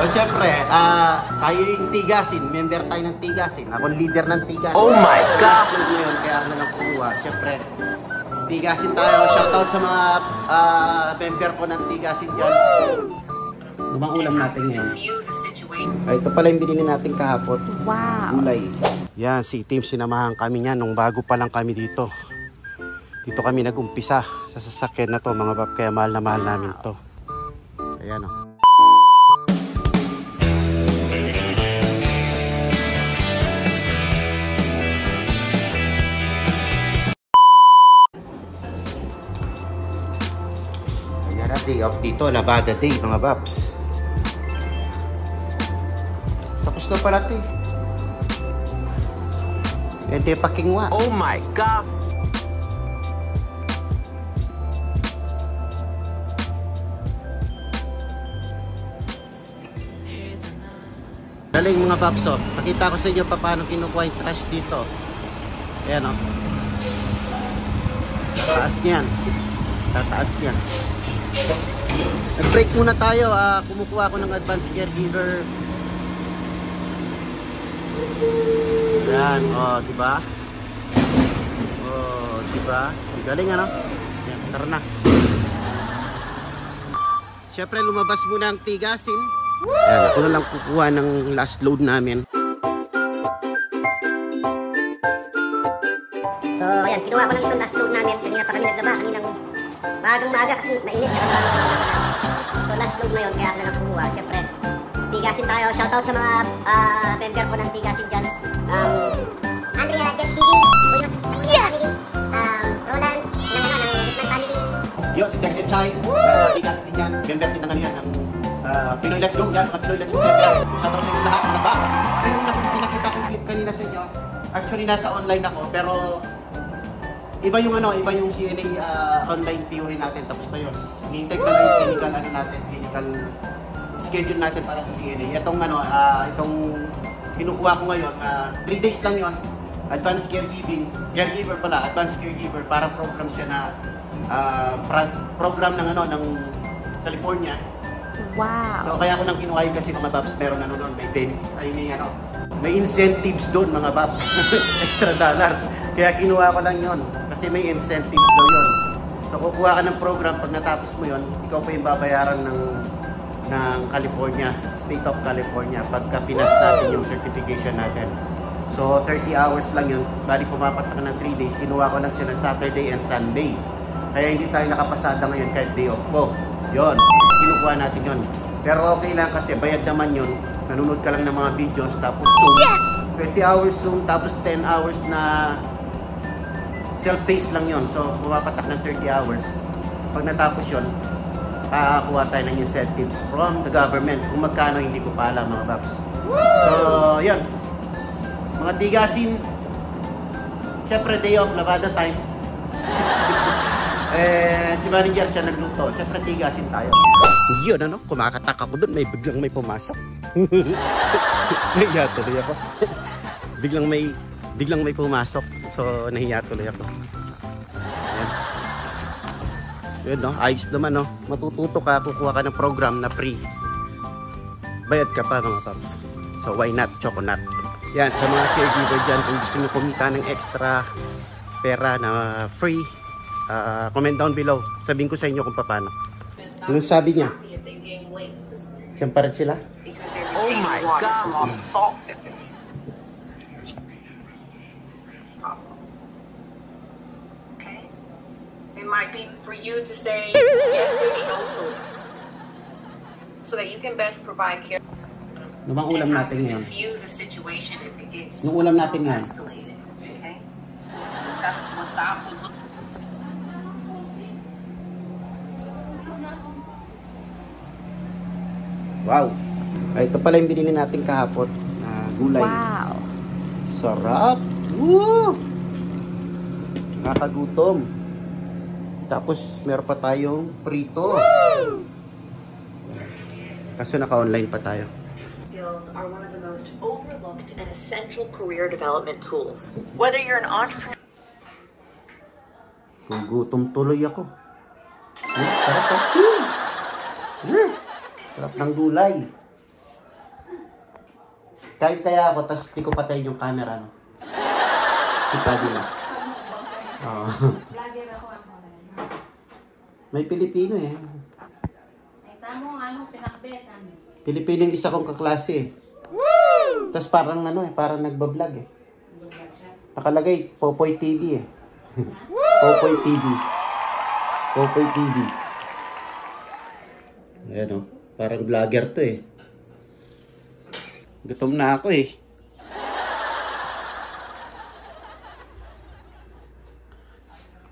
O syempre, tayo yung Tigasin. Member tayo ng Tigasin. Ako leader ng Tigasin. Oh my God! Ngayon, kaya ako na lang kumuha. Syempre, Tigasin tayo. Shoutout sa mga member ko ng Tigasin dyan. Lumang ulam natin ngayon. Ito pala yung binili natin kahapon. Wow! Gulay. Yan, si Tim, sinamahan kami niya nung bago pa lang kami dito. Dito kami nag-umpisa sa sasakyan na to, mga bab. Kaya mahal na mahal namin to. Ayan o. Ayan na, day off dito. Labada day, mga babs. Tapos na pala ito eh. Ente pakingwa. Oh my God! Daling mga babso, pakita ko sa inyo paano kinukuha yung trash dito. Ayan o. Tataas niyan. Tataas niyan. Nag-break muna tayo. Kumukuha ako ng advanced caregiver. Ayan, o, diba? O, diba? Galing ano? Ayan, tara na. Siyempre lumabas muna ang Tigasin. Ayan, ako na lang kukuha ng last load namin. So, ayan, kinuha ko lang itong last load namin. Kanina pa kami naglaba. Kaninang maaga kasi mainit. So, last load na yun, kaya ako na lang kumuha. Siyempre, Tigasin tayo. Shoutout sa mga member ko ng Tigasin dyan. Andrea, Jets TV, yes! Roland, ng Guzman family. Yo, si Dex and Chai. Tigasin din yan. Member din ng ano yan. Pinoy Let's Go. Yan, mga Pinoy Let's Go. Shoutout sa inyo lahat, mga box. Yung pinakita kong clip kanina sa inyo, actually nasa online ako, pero iba yung ano, iba yung CNA online theory natin. Tapos na yun. Hinihintay ko na lang yung clinical ano natin, clinical schedule natin para sa CNA. Itong ano, itong kinukuha ko ngayon, 3 days lang yon. Advanced caregiver pala, advanced caregiver, para program siya na program ng ano, ng California. Wow! So kaya ko nang kinuha yun kasi mga babs, meron ano doon, may benefits, may incentives doon mga babs. Extra dollars. Kaya kinuha ko lang yon kasi may incentives daw yun. So kukuha ka ng program, pag natapos mo yon, ikaw pa yung babayaran ng California, State of California, pagka pinas natin yung certification natin. So 30 hours lang yun, bali pumapatak ka ng 3 days, kinuha ko lang siya ng Saturday and Sunday. Kaya hindi tayo nakapasada ngayon kahit day off ko. Yun, kinukuha natin yun. Pero okay lang kasi bayad naman yun. Nanonood ka lang ng mga videos tapos Zoom. Yes! 20 hours Zoom tapos 10 hours na self-paced lang yun. So pumapatak ng 30 hours. Pag natapos yun, kakakuha tayo ng incentives from the government. Kung magkano hindi ko pa alam mga babs. So yun, mga Tigasin, syempre day off, labada time. Si manager siya nagluto. Siyempre Tigasin tayo. Yun ano, kumakatak ako doon, biglang may pumasok. Nahiya tuloy ako. biglang may pumasok. So nahiya tuloy ako. Ayan. Yun no, ayos naman no. Matututo ka, kukuha ka ng program na free. Bayad ka pa mga paps. So why not Choconut? Yan, sa mga caregiver dyan, kung gusto nyo kumita ng extra pera na free, comment down below. Sabihin ko sa inyo kung paano. Ano sabi niya? Siyempre pa rin sila? Oh my God! Okay. It might be for you to say yes and also, so that you can best provide care. Ano bang ulam natin ngayon? Diffuse the situation if it gets Yung ulam natin ngayon? escalated. Okay. So let's discuss what that would look. Wow! Ay, ito pala yung binili natin kahapon na gulay. Wow! Sarap! Woo! Nakakagutom. Tapos meron pa tayong prito. Kaso naka-online pa tayo. Skills are one of the most overlooked and essential career development tools. Whether you're an entrepreneur. Kung gutom tuloy ako. Sarap. Sarap ng gulay. Kahit kaya ako, tapos di ko patayin yung camera, no? Kita din lang. Oo. Vlogger ako. May Pilipino eh. Ay, tamo ano, pinakbetan. Pilipino yung isa kong kaklase eh. Woo! Tapos parang ano eh, parang nagbablog eh. Nakalagay, Popoy TV eh. Popoy TV. Popoy TV. Ayan o, parang vlogger to eh. Gutom na ako eh.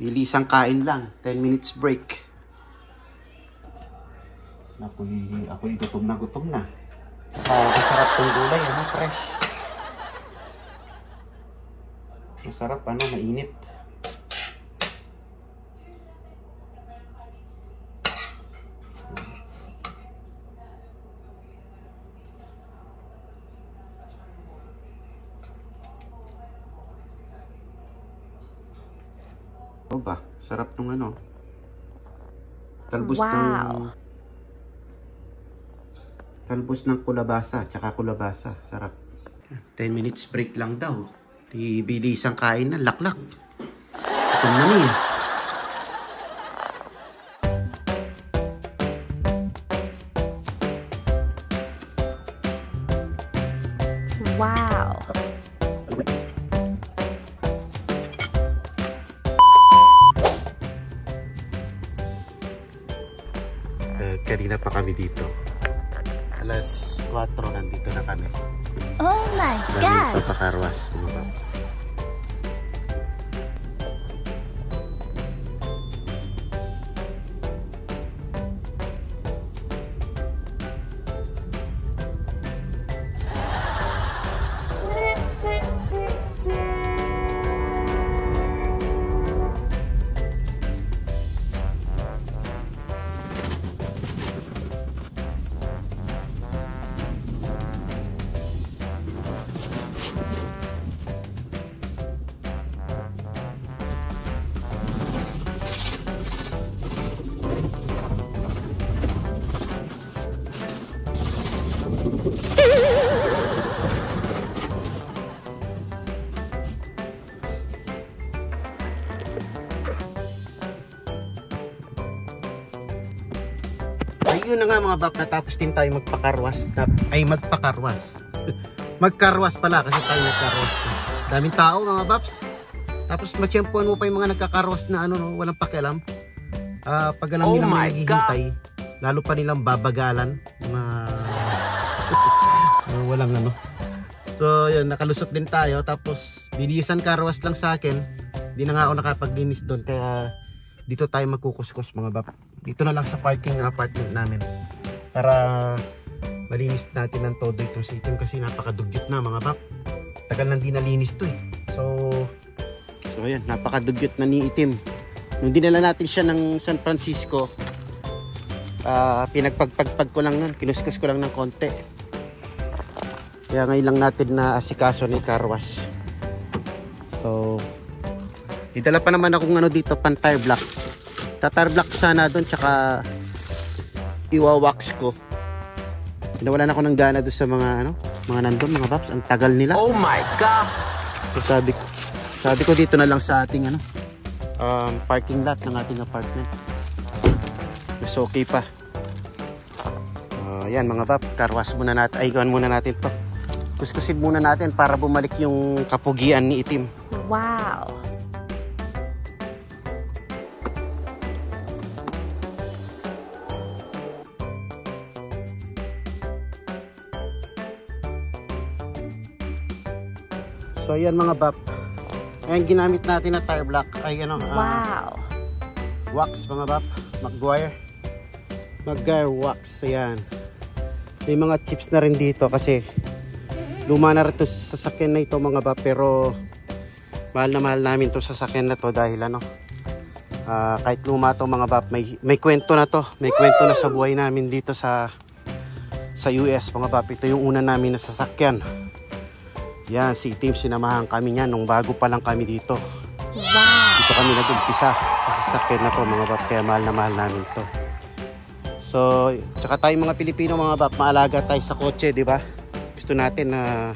Bilisang kain lang, 10 minutes break. Ako'y gutom na. Masarap tong gulay, ano, fresh. Masarap, ano, mainit. O ba, sarap nung ano. Talbos ng kulabasa, tsaka kulabasa. Sarap. 10 minutes break lang daw. Bilisang kain na, laklak. Ito na niya. Wow. Kanina pa kami dito. Alas 4 nandito na kami. Oh my God! Dami papakarwas, mga paps. Ayun na nga mga bap, natapos din tayo magpakarwas. Magkarwas pala kasi tayo nagkarwas. Daming tao mga baps. Tapos matsyempuan mo pa yung mga nagkakarwas na ano, no, walang pakialam. Pag alam nila may naghihintay, lalo pa nilang babagalan. Walang ano. So yun, nakalusot din tayo. Tapos bilisan karwas lang sa akin. Hindi na nga ako nakapaglinis doon. Kaya dito tayo magkukuskus mga bap. Dito na lang sa parking apartment namin. Para malinis natin ng todo itong si Itim kasi napakadugyot na mga bap. Tagal nang di nalinis to eh. So ayan, napakadugyot na ni Itim. Nung dinala natin siya ng San Francisco, pinagpagpagpag ko lang nun. Kinuskus ko lang ng konti. Kaya ngayon lang natin na asikaso ni Carwash. So idala pa naman akong ano dito, pan tire block. Tatar block sana doon, tsaka iwawax ko. Nawalan ako ng gana doon sa mga ano, mga nandun, mga paps. Ang tagal nila. Oh my God! So sabi ko dito na lang sa ating ano, parking lot ng ating apartment. Mas okay pa. Yan mga pap, karwas muna natin. Ay, gawin muna natin to. Kuskusin muna natin para bumalik yung kapugian ni Itim. Wow. So ayan mga bap. Ayan ginamit natin na tire block ay ano, Wow. wax mga bap, Maguire wax. Ayan. May mga chips na rin dito kasi luma na rin to sa sasakyan na ito mga bap, pero mahal na mahal namin to sa sasakyan na to dahil ano, kahit luma to mga bap, may kwento na to. May kwento na sa buhay namin dito sa US mga bap. Ito yung una namin na sasakyan. Yan, si Itim, sinamahan kami niya nung bago pa lang kami dito. Wow. Dito kami nag-umpisa sa sasakyan na to mga bap, kaya mahal na mahal namin to. So, tsaka tayo mga Pilipino mga bap, maalaga tayo sa kotse, di ba? Gusto natin na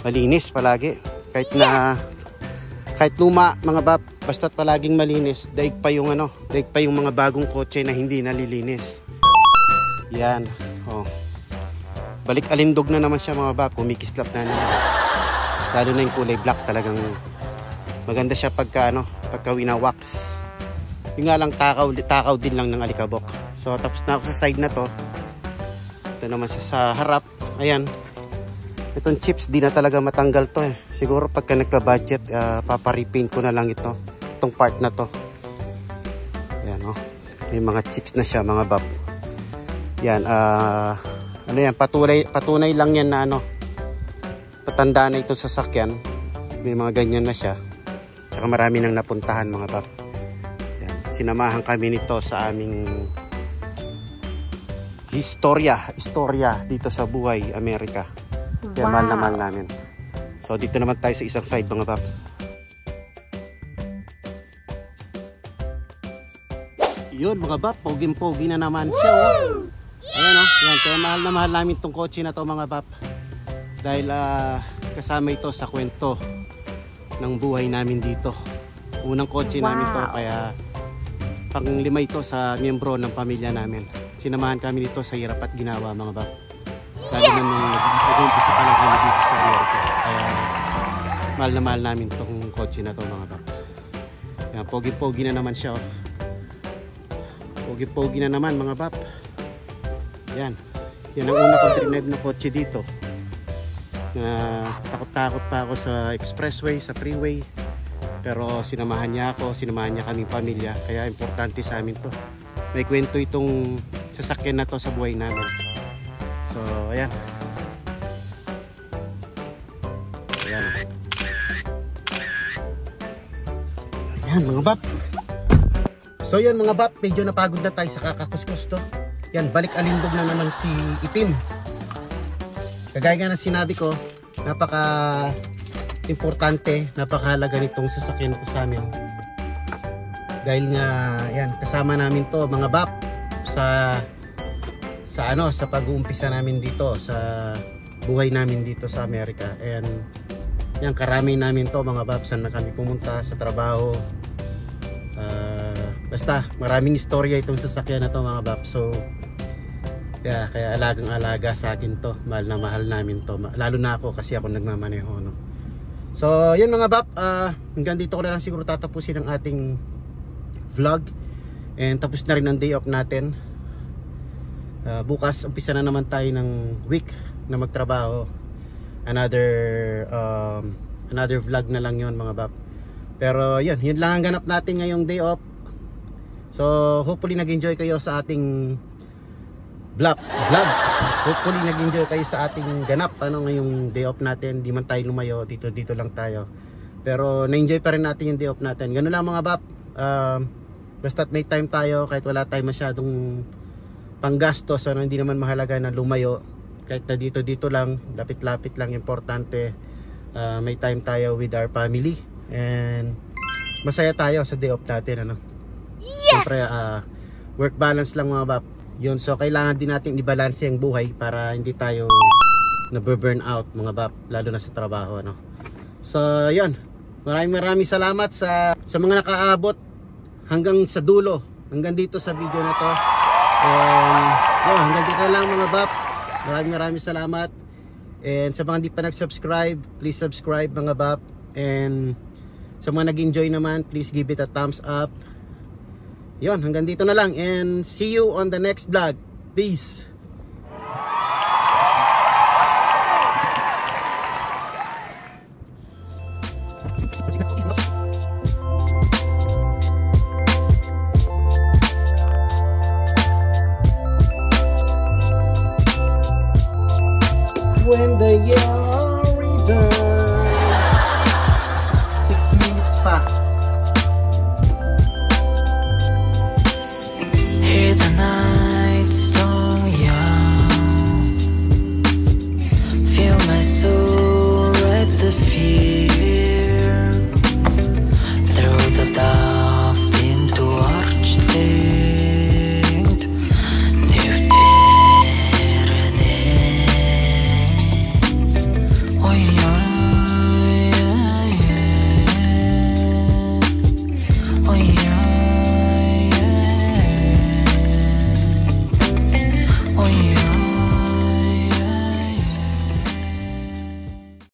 malinis palagi. Kahit luma mga bab, basta't palaging malinis. Daig pa yung mga bagong kotse na hindi nalilinis. Yan. Oh. Balik alindog na naman siya mga bab, kumikislap na naman. Lalo na yung kulay black, talagang maganda siya pagka wina-wax. Yung nga lang takaw din lang ng alikabok. So tapos na ako sa side na to. Ito naman sa harap. Ayan. Itong chips di na talaga matanggal to eh. Siguro pagka nagka-budget, paparepaint ko na lang itong part na to. Ayan oh. May mga chips na siya mga bab. Yan, yan, patunay lang yan na patanda na itong sasakyan. May mga ganyan na siya. Saka marami nang napuntahan mga bab. Yan, sinamahan kami nito sa aming istorya dito sa buhay Amerika. Kaya mahal na mahal namin. So dito naman tayo sa isang side mga bab. Yun mga bab, poging-pogi na naman siya. Oh. Ayan oh, yan. Kaya mahal na mahal namin tong kotse na to mga bab. Dahil kasama ito sa kwento ng buhay namin dito. Unang kotse namin to, kaya pang-lima ito sa miyembro ng pamilya namin. Sinamahan kami dito sa hirap at ginawa mga bab. Lalo na nung nag-umpisa pa lang kami dito sa Amerika. Kaya mahal na mahal namin tong kotse na to mga bab. Yan, pogi-pogi na naman siya oh. Pogi-pogi na naman mga bab. Yan. Yan ang una kong drive na kotse dito. Takot-takot pa ako sa expressway, sa freeway. Pero sinamahan niya kaming pamilya. Kaya importante sa amin to. May kwento itong sasakyan na to sa buhay namin. So, ayan. Ayan. Ayan mga bab. So yun mga bab, medyo napagod na tayo sa kakakuskus to. Yan, balik alindog na naman si Itim. Kagaya nga ng sinabi ko, napaka importante, napakahalaga nitong sasakyan ko sa amin. Dahil nga, yan, kasama namin to mga bab sa pag-uumpisa namin dito, sa buhay namin dito sa Amerika. And yan, karami namin to mga bab, saan na kami pumunta sa trabaho. Basta maraming istorya itong sasakyan na to mga bab. So yeah, kaya alagang alaga sa akin to. Mahal na mahal namin to, lalo na ako kasi ako nagmamaneho no? So yun mga bab, hanggang dito ko na lang siguro tatapusin ang ating vlog. And tapos na rin ang day off natin. Bukas umpisa na naman tayo ng week na magtrabaho. Another vlog na lang yon mga bab. Pero yun lang ang ganap natin ngayong day off. So hopefully nag-enjoy kayo sa ating vlog. Hopefully nag-enjoy kayo sa ating ganap ngayong day off natin. Di man tayo lumayo, dito lang tayo. Pero na-enjoy pa rin natin yung day off natin. Ganun lang mga bab. Basta't may time tayo, kahit wala tayo masyadong panggastos, hindi naman mahalaga na lumayo. Kahit na dito lang, lapit-lapit lang, importante may time tayo with our family. And masaya tayo sa day off natin Yes! Siyempre work balance lang mga bab. Yun, so kailangan din natin i-balance ang buhay para hindi tayo na-burn out mga bab, lalo na sa trabaho So yun, maraming salamat sa mga nakaabot hanggang sa dulo, hanggang dito sa video na to. And yun, hanggang dito lang mga bab. Maraming salamat. And sa mga hindi pa nag-subscribe, please subscribe mga bab. And sa mga nag-enjoy naman, please give it a thumbs up. Yun, hanggang dito na lang. And see you on the next vlog. Peace! When the